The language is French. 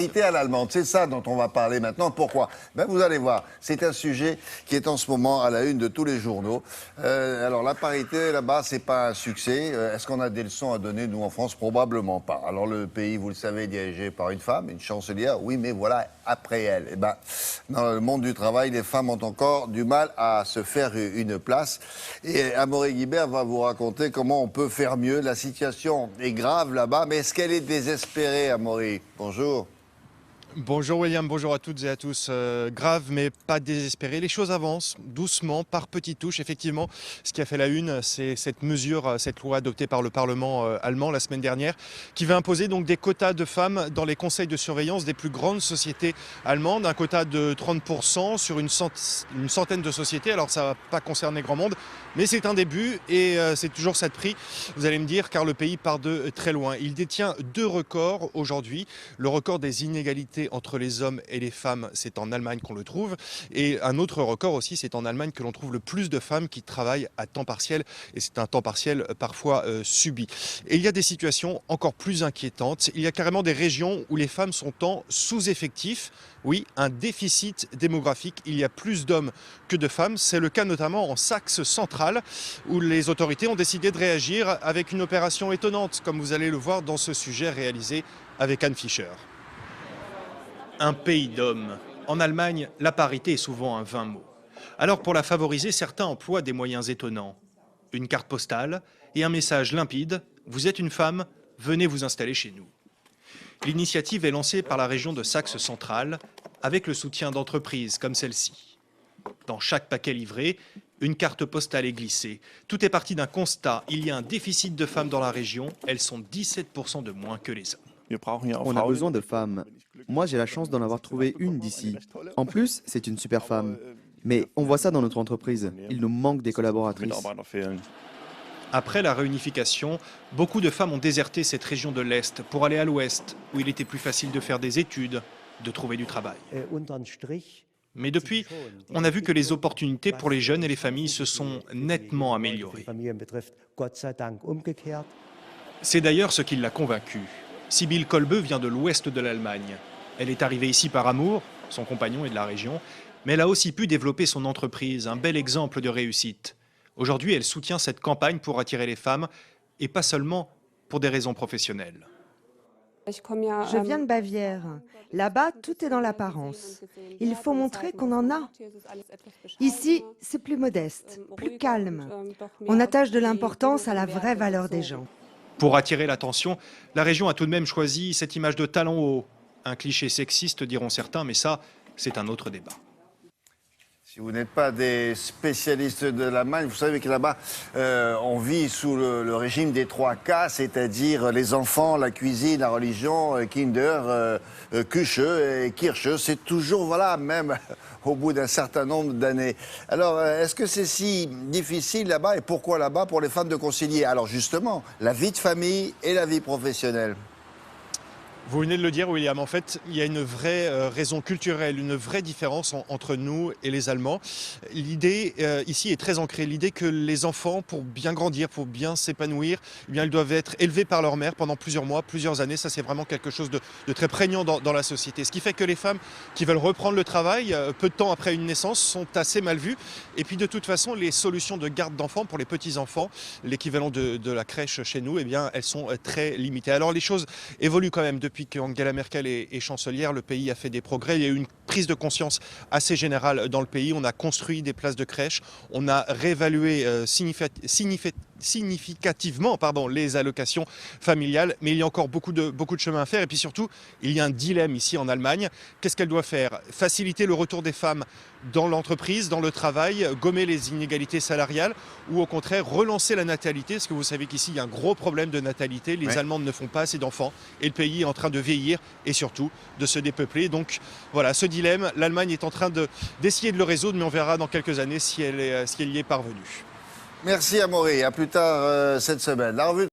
À l'allemande, c'est ça dont on va parler maintenant. Pourquoi? Ben vous allez voir, c'est un sujet qui est en ce moment à la une de tous les journaux. Alors la parité là-bas, c'est pas un succès. Est-ce qu'on a des leçons à donner nous en France? Probablement pas. Alors le pays, vous le savez, est dirigé par une femme, une chancelière. Oui, mais voilà, après elle. Eh ben, dans le monde du travail, les femmes ont encore du mal à se faire une place. Et Amaury Guibert va vous raconter comment on peut faire mieux. La situation est grave là-bas, mais est-ce qu'elle est désespérée, Amaury? Bonjour. Bonjour William, bonjour à toutes et à tous. Grave mais pas désespéré. Les choses avancent doucement, par petites touches. Effectivement, ce qui a fait la une, c'est cette mesure, cette loi adoptée par le Parlement allemand la semaine dernière, qui va imposer donc des quotas de femmes dans les conseils de surveillance des plus grandes sociétés allemandes. Un quota de 30% sur une centaine de sociétés. Alors ça ne va pas concerner grand monde, mais c'est un début et c'est toujours ça de prix, vous allez me dire, car le pays part de très loin. Il détient deux records aujourd'hui. Le record des inégalités entre les hommes et les femmes, c'est en Allemagne qu'on le trouve. Et un autre record aussi, c'est en Allemagne que l'on trouve le plus de femmes qui travaillent à temps partiel. Et c'est un temps partiel parfois subi. Et il y a des situations encore plus inquiétantes. Il y a carrément des régions où les femmes sont en sous-effectif. Oui, un déficit démographique. Il y a plus d'hommes que de femmes. C'est le cas notamment en Saxe centrale, où les autorités ont décidé de réagir avec une opération étonnante, comme vous allez le voir dans ce sujet réalisé avec Anne Fischer. Un pays d'hommes. En Allemagne, la parité est souvent un vain mot. Alors pour la favoriser, certains emploient des moyens étonnants. Une carte postale et un message limpide « Vous êtes une femme, venez vous installer chez nous ». L'initiative est lancée par la région de Saxe centrale avec le soutien d'entreprises comme celle-ci. Dans chaque paquet livré, une carte postale est glissée. Tout est parti d'un constat. Il y a un déficit de femmes dans la région. Elles sont 17% de moins que les hommes. On a besoin de femmes. Moi, j'ai la chance d'en avoir trouvé une d'ici. En plus, c'est une super femme. Mais on voit ça dans notre entreprise. Il nous manque des collaboratrices. Après la réunification, beaucoup de femmes ont déserté cette région de l'Est pour aller à l'Ouest, où il était plus facile de faire des études, de trouver du travail. Mais depuis, on a vu que les opportunités pour les jeunes et les familles se sont nettement améliorées. C'est d'ailleurs ce qui l'a convaincue. Sibylle Kolbe vient de l'ouest de l'Allemagne. Elle est arrivée ici par amour, son compagnon est de la région, mais elle a aussi pu développer son entreprise, un bel exemple de réussite. Aujourd'hui, elle soutient cette campagne pour attirer les femmes, et pas seulement pour des raisons professionnelles. Je viens de Bavière. Là-bas, tout est dans l'apparence. Il faut montrer qu'on en a. Ici, c'est plus modeste, plus calme. On attache de l'importance à la vraie valeur des gens. Pour attirer l'attention, la région a tout de même choisi cette image de talon haut. Un cliché sexiste, diront certains, mais ça, c'est un autre débat. Si vous n'êtes pas des spécialistes de l'Allemagne, vous savez que là-bas, on vit sous le régime des 3 K, c'est-à-dire les enfants, la cuisine, la religion, Kinder, Küche et Kirche. C'est toujours, voilà, même au bout d'un certain nombre d'années. Alors, est-ce que c'est si difficile là-bas et pourquoi là-bas pour les femmes de concilier? Alors justement, la vie de famille et la vie professionnelle. Vous venez de le dire, William. En fait, il y a une vraie raison culturelle, une vraie différence entre nous et les Allemands. L'idée ici est très ancrée. L'idée que les enfants, pour bien grandir, pour bien s'épanouir, eh bien, ils doivent être élevés par leur mère pendant plusieurs mois, plusieurs années. Ça, c'est vraiment quelque chose de très prégnant dans la société. Ce qui fait que les femmes qui veulent reprendre le travail, peu de temps après une naissance, sont assez mal vues. Et puis, de toute façon, les solutions de garde d'enfants pour les petits-enfants, l'équivalent de la crèche chez nous, eh bien, elles sont très limitées. Alors, les choses évoluent quand même depuis qu'Angela Merkel est chancelière. Le pays a fait des progrès. Il y a eu une prise de conscience assez générale dans le pays. On a construit des places de crèche. On a réévalué significativement les allocations familiales. Mais il y a encore beaucoup de chemin à faire. Et puis surtout, il y a un dilemme ici en Allemagne. Qu'est-ce qu'elle doit faire? Faciliter le retour des femmes dans l'entreprise, dans le travail, gommer les inégalités salariales ou au contraire relancer la natalité? Parce que vous savez qu'ici, il y a un gros problème de natalité. Les Allemandes ne font pas assez d'enfants et le pays est en train de vieillir et surtout de se dépeupler. Donc voilà, ce dilemme, l'Allemagne est en train d'essayer de le résoudre, mais on verra dans quelques années si elle y est parvenue. Merci Amaury, à plus tard cette semaine. La revue